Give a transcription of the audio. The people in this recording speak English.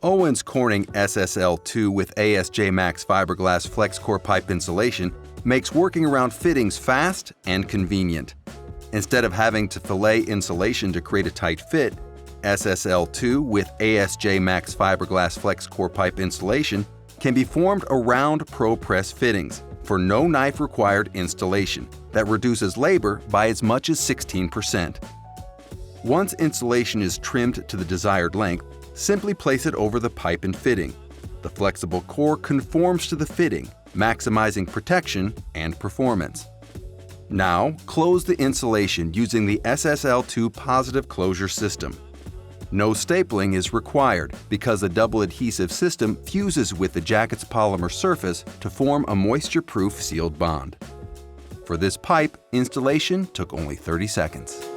Owens Corning SSL II with ASJ Max Fiberglas FlexCore pipe insulation makes working around fittings fast and convenient. Instead of having to fillet insulation to create a tight fit, SSL II with ASJ Max Fiberglas FlexCore pipe insulation can be formed around ProPress fittings for no knife required installation that reduces labor by as much as 16%. Once insulation is trimmed to the desired length, simply place it over the pipe and fitting. The flexible core conforms to the fitting, maximizing protection and performance. Now, close the insulation using the SSL II positive closure system. No stapling is required because the double adhesive system fuses with the jacket's polymer surface to form a moisture-proof sealed bond. For this pipe, installation took only 30 seconds.